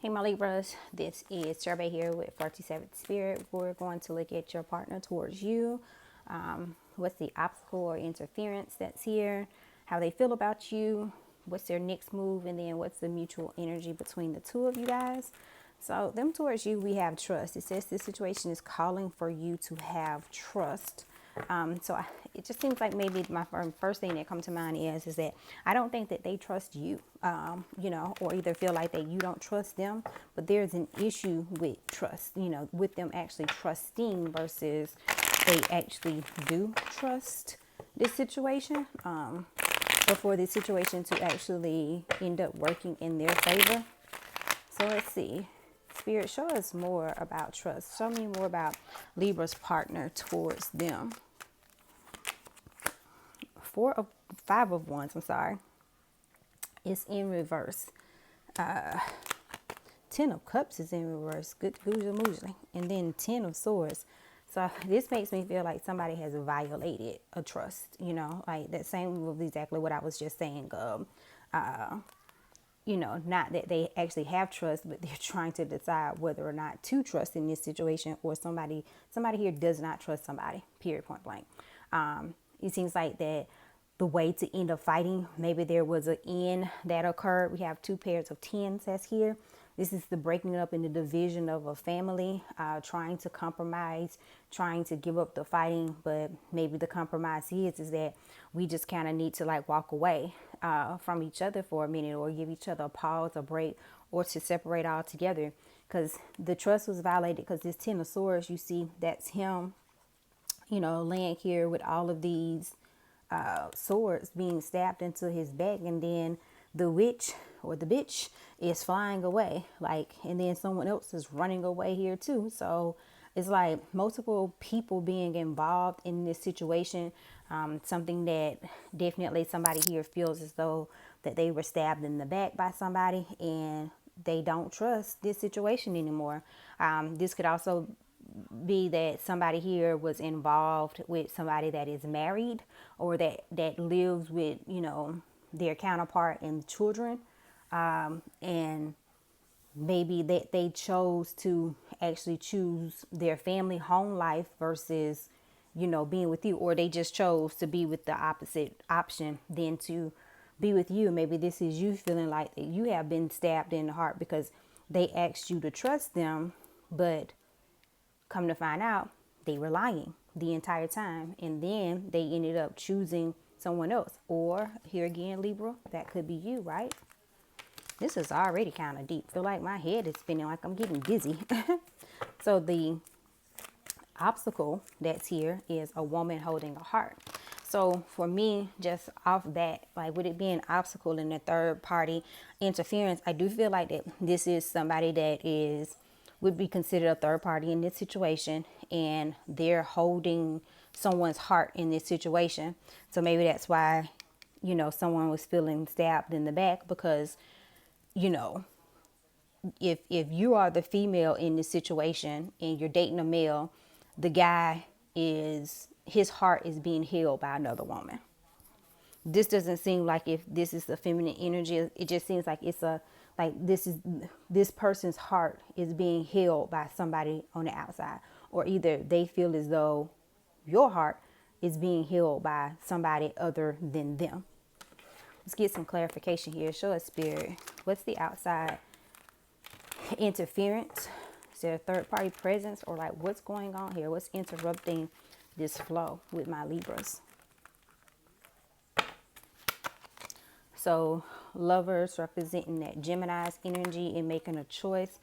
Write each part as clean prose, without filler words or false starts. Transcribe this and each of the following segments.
Hey my Libras, this is TarotBae here with FlirtySavageSpirit. We're going to look at your partner towards you. What's the obstacle or interference that's here? How they feel about you? What's their next move? And then what's the mutual energy between the two of you guys? So them towards you, we have trust. It says this situation is calling for you to have trust. It just seems like maybe my first thing that comes to mind is that I don't think that they trust you, or either feel like that you don't trust them, but there's an issue with trust, with them actually trusting versus they actually do trust this situation, before this situation to actually end up working in their favor. So let's see. Spirit, show us more about trust. Show me more about Libra's partner towards them. Five of Wands, I'm sorry. It's in reverse. 10 of Cups is in reverse. Good, usually. And then 10 of Swords. So this makes me feel like somebody has violated a trust. Like that same with exactly what I was just saying. Not that they actually have trust, but they're trying to decide whether or not to trust in this situation, or somebody here does not trust somebody, period, point blank. It seems like that the way to end up fighting, maybe there was an end that occurred. We have two pairs of tens that's here. This is the breaking up and the division of a family, trying to compromise, trying to give up the fighting. But maybe the compromise is that we just kind of need to like walk away from each other for a minute, or give each other a pause, a break, or to separate altogether. Because the trust was violated, because this 10 of Swords, you see, that's him, laying here with all of these swords being stabbed into his back, and then the witch or the bitch is flying away, and then someone else is running away here too. So it's like multiple people being involved in this situation. Something that definitely somebody here feels as though that they were stabbed in the back by somebody, and they don't trust this situation anymore. This could also be that somebody here was involved with somebody that is married, or that lives with their counterpart and children, and maybe that they chose to actually choose their family home life versus being with you, or they just chose to be with the opposite option than to be with you. Maybe this is you feeling like you have been stabbed in the heart because they asked you to trust them, but come to find out, they were lying the entire time, and then they ended up choosing someone else. Or here again, Libra, that could be you, right? This is already kind of deep. Feel like my head is spinning, like I'm getting dizzy. So the obstacle that's here is a woman holding a heart. So for me, just off that, like with it being an obstacle in the third party interference, I do feel like that this is somebody that would be considered a third party in this situation, and they're holding someone's heart in this situation. So maybe that's why, someone was feeling stabbed in the back, because, if you are the female in this situation and you're dating a male, the guy his heart is being held by another woman. This doesn't seem like if this is the feminine energy. It just seems like this person's heart is being held by somebody on the outside, or either they feel as though your heart is being held by somebody other than them. Let's get some clarification here. Show us, Spirit. What's the outside interference? Is there a third party presence, or like what's going on here? What's interrupting this flow with my Libras? So Lovers representing that Gemini's energy and making a choice.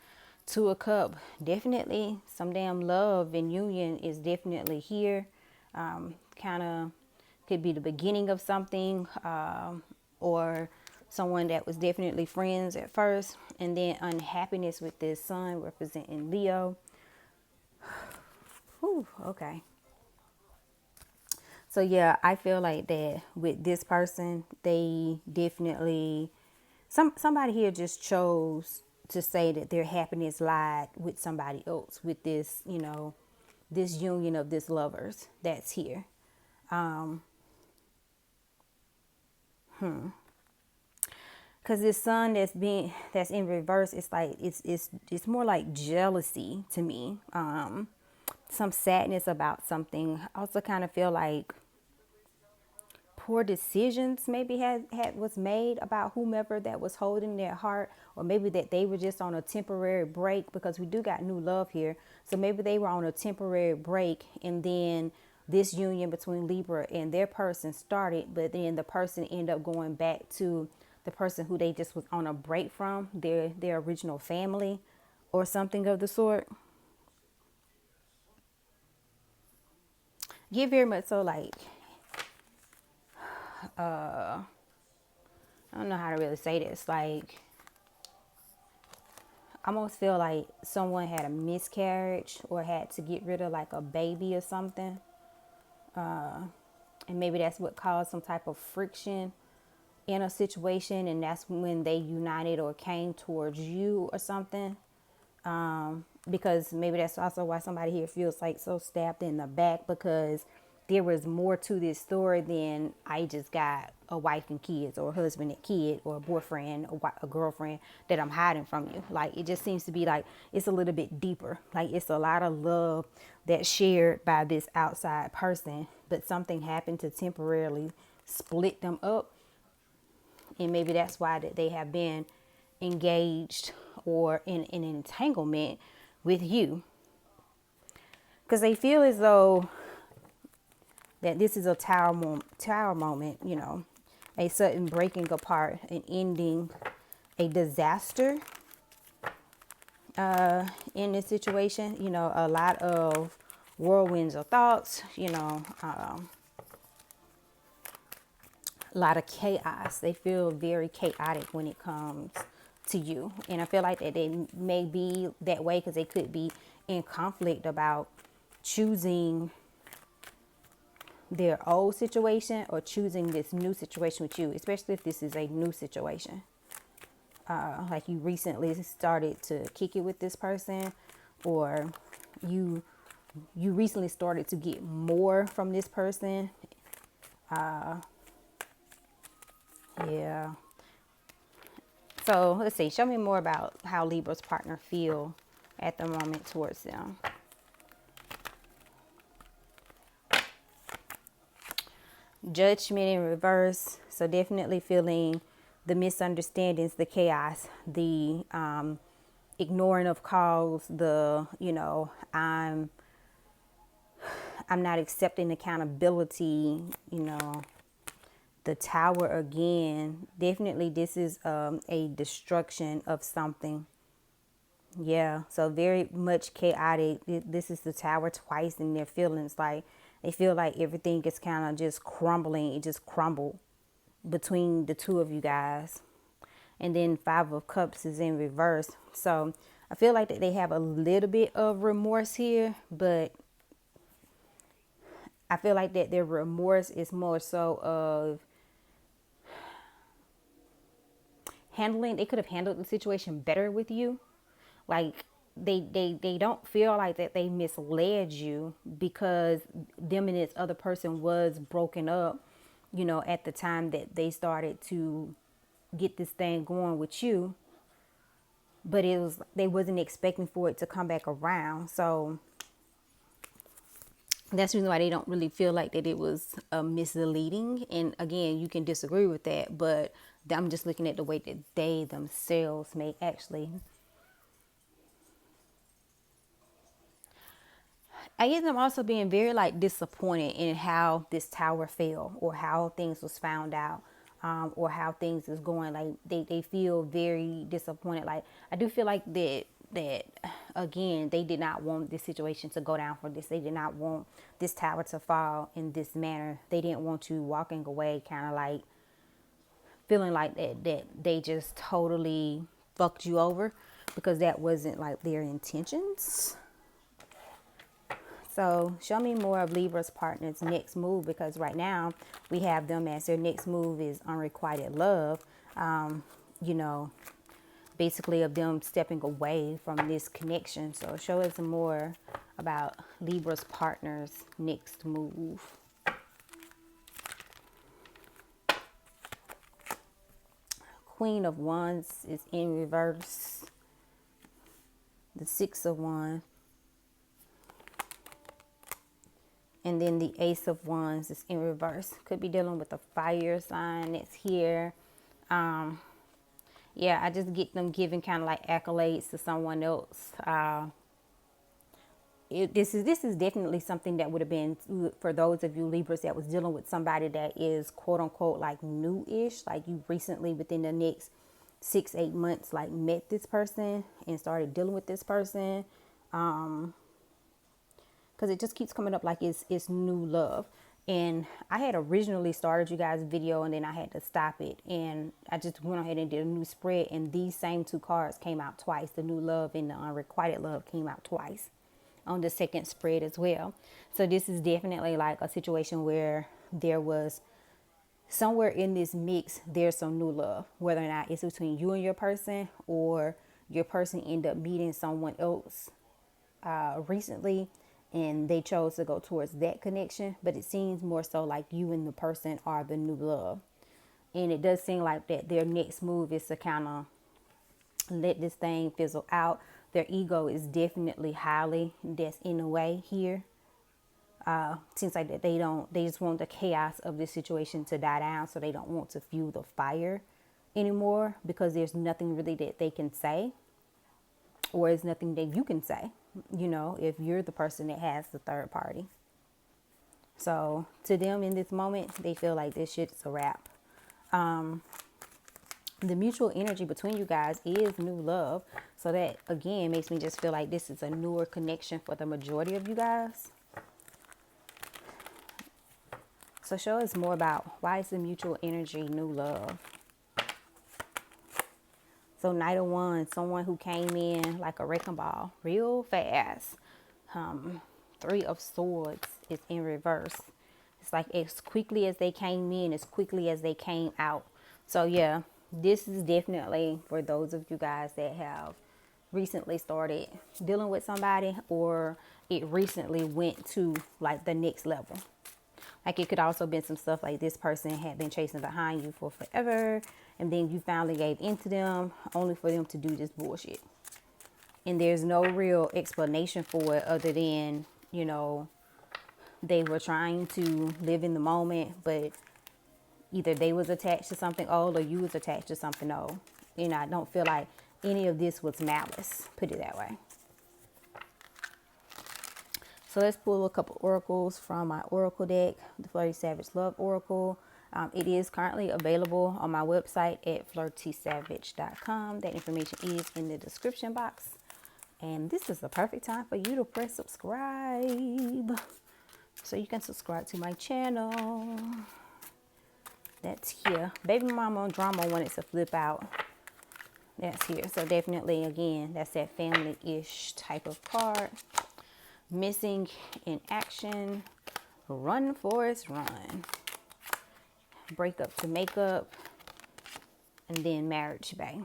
Two of Cups, definitely some damn love and union is definitely here. Kind of could be the beginning of something, or someone that was definitely friends at first, and then unhappiness with this Sun representing Leo. Whew, okay. So yeah, I feel like that with this person, they definitely, somebody here just chose to say that their happiness lied with somebody else, with this, this union of this lovers that's here. Because Because this sun that's in reverse, it's like it's more like jealousy to me. Some sadness about something. I also kind of feel like poor decisions maybe had was made about whomever that was holding their heart, or maybe that they were just on a temporary break, because we do got new love here. So maybe they were on a temporary break, and then this union between Libra and their person started, but then the person ended up going back to the person who they just was on a break from, their original family or something of the sort. Get very much so like I don't know how to really say this. Like, I almost feel like someone had a miscarriage or had to get rid of like a baby or something. And maybe that's what caused some type of friction in a situation. And that's when they united or came towards you or something. Because maybe that's also why somebody here feels like so stabbed in the back, because there was more to this story than I just got a wife and kids, or a husband and kid, or a boyfriend, a girlfriend that I'm hiding from you. Like, it just seems to be like it's a little bit deeper. Like, it's a lot of love that's shared by this outside person, but something happened to temporarily split them up. And maybe that's why that they have been engaged or in an entanglement with you, because they feel as though that this is a tower moment, you know, a sudden breaking apart, an ending, a disaster in this situation. You know, a lot of whirlwinds of thoughts, you know, a lot of chaos. They feel very chaotic when it comes to you. And I feel like that they may be that way because they could be in conflict about choosing their old situation or choosing this new situation with you, especially if this is a new situation. Like you recently started to kick it with this person, or you recently started to get more from this person. Yeah. So let's see. Show me more about how Libra's partner feel at the moment towards them. Judgment in reverse. So definitely feeling the misunderstandings, the chaos, the ignoring of calls, the, you know, I'm not accepting accountability, you know, the tower again. Definitely this is a destruction of something. Yeah, so very much chaotic. This is the tower twice in their feelings. Like, they feel like everything is kind of just crumbling. It just crumbled between the two of you guys. And then Five of Cups is in reverse. So I feel like that they have a little bit of remorse here, but I feel like that their remorse is more so of handling. They could have handled the situation better with you. Like, they don't feel like that they misled you, because them and this other person was broken up, you know, at the time that they started to get this thing going with you. But it was, they wasn't expecting for it to come back around. So that's the reason why they don't really feel like that it was misleading. And again, you can disagree with that, but I'm just looking at the way that they themselves may actually, I guess I'm also being very like disappointed in how this tower fell, or how things was found out, or how things is going. Like, they feel very disappointed. Like, I do feel like that again, they did not want this situation to go down for this. They did not want this tower to fall in this manner. They didn't want you walking away kind of like feeling like that they just totally fucked you over, because that wasn't like their intentions. So show me more of Libra's partner's next move, because right now we have them as their next move is unrequited love. You know, basically of them stepping away from this connection. So show us more about Libra's partner's next move. Queen of Wands is in reverse. The Six of Wands. And then the Ace of Wands is in reverse. Could be dealing with a fire sign that's here. Yeah, I just get them giving kind of like accolades to someone else. This is definitely something that would have been for those of you Libras that was dealing with somebody that is quote unquote like new-ish, like you recently within the next 6-8 months like met this person and started dealing with this person. Because it just keeps coming up like it's new love. And I had originally started you guys' video and then I had to stop it, and I just went ahead and did a new spread, and these same two cards came out twice. The new love and the unrequited love came out twice on the second spread as well. So this is definitely like a situation where there was somewhere in this mix, there's some new love, whether or not it's between you and your person, or your person end up meeting someone else recently and they chose to go towards that connection. But it seems more so like you and the person are the new love, and it does seem like that their next move is to kind of let this thing fizzle out. Their ego is definitely highly that's in the way here. Seems like that they just want the chaos of this situation to die down, so they don't want to fuel the fire anymore, because there's nothing really that they can say, or there's nothing that you can say, you know, if you're the person that has the third party. So to them in this moment, they feel like this shit's a wrap. The mutual energy between you guys is new love. So that, again, makes me just feel like this is a newer connection for the majority of you guys. So show us more about why is the mutual energy new love. So Knight of Wands, someone who came in like a wrecking ball real fast. Three of Swords is in reverse. It's like as quickly as they came in, as quickly as they came out. So yeah, this is definitely for those of you guys that have recently started dealing with somebody, or it recently went to like the next level. Like it could also been some stuff like this person had been chasing behind you for forever, and then you finally gave into them only for them to do this bullshit. And there's no real explanation for it other than, you know, they were trying to live in the moment, but either they was attached to something old or you was attached to something old. You know, I don't feel like any of this was malice, put it that way. So let's pull a couple oracles from my oracle deck, the Flirty Savage Love Oracle. It is currently available on my website at FlirtySavage.com. That information is in the description box. And this is the perfect time for you to press subscribe, so you can subscribe to my channel. That's here. Baby mama drama wanted to flip out. That's here. So definitely, again, that's that family-ish type of card. Missing in action. Run, Forrest, run. Break up to make up. And then marriage, bae.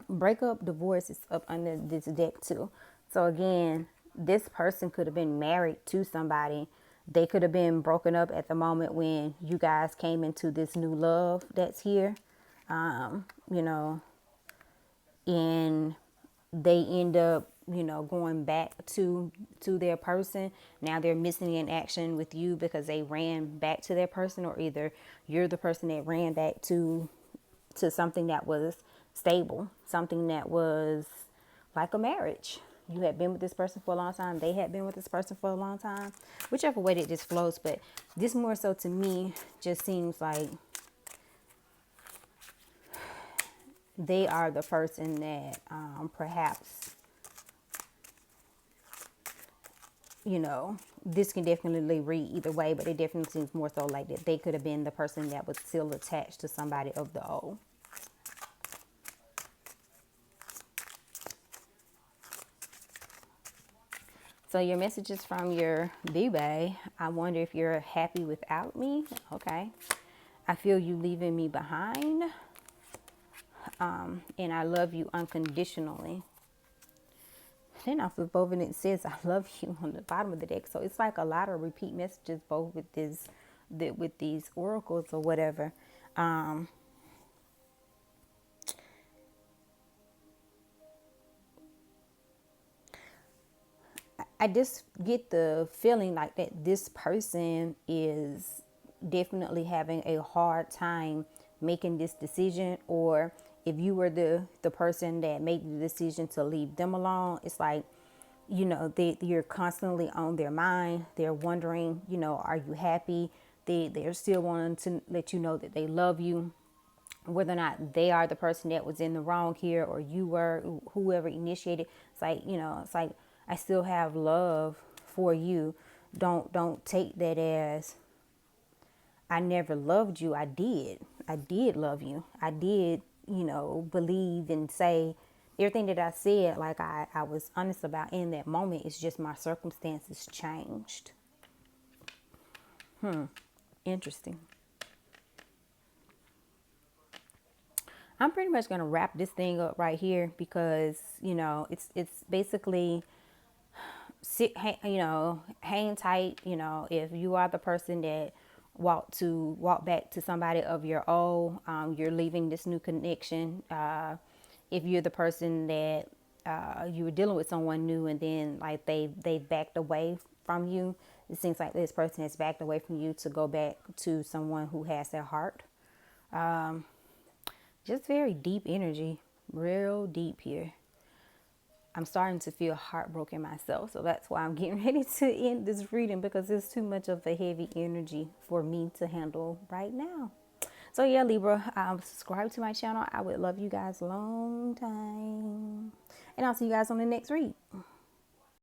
Breakup, divorce is up under this deck too. So again, this person could have been married to somebody. They could have been broken up at the moment when you guys came into this new love that's here. You know, and they end up, you know, going back to their person. Now they're missing in action with you because they ran back to their person, or either you're the person that ran back to something that was stable, something that was like a marriage. You had been with this person for a long time. They had been with this person for a long time. Whichever way that this flows. But this more so to me just seems like they are the person that perhaps, you know, this can definitely read either way. But it definitely seems more so like that they could have been the person that was still attached to somebody of the old. So your messages from your debit. I wonder if you're happy without me. Okay. I feel you leaving me behind. And I love you unconditionally. Then I flip over and it says I love you on the bottom of the deck. So it's like a lot of repeat messages both with these oracles or whatever. I just get the feeling like that this person is definitely having a hard time making this decision, or if you were the person that made the decision to leave them alone, it's like, you know, you're constantly on their mind. They're wondering, you know, are you happy? They're still wanting to let you know that they love you, whether or not they are the person that was in the wrong here, or you were, whoever initiated. It's like, you know, it's like, I still have love for you. Don't take that as I never loved you. I did love you. I did, you know, believe and say everything that I said, like I was honest about in that moment. It's just my circumstances changed. Interesting. I'm pretty much going to wrap this thing up right here, because, you know, it's basically sit, you know, hang tight. You know, if you are the person that walk back to somebody of your old, you're leaving this new connection. If you're the person that you were dealing with someone new, and then like they backed away from you, it seems like this person has backed away from you to go back to someone who has their heart. Just very deep energy, real deep here. I'm starting to feel heartbroken myself. So that's why I'm getting ready to end this reading, because it's too much of a heavy energy for me to handle right now. So yeah, Libra, subscribe to my channel. I would love you guys a long time. And I'll see you guys on the next read.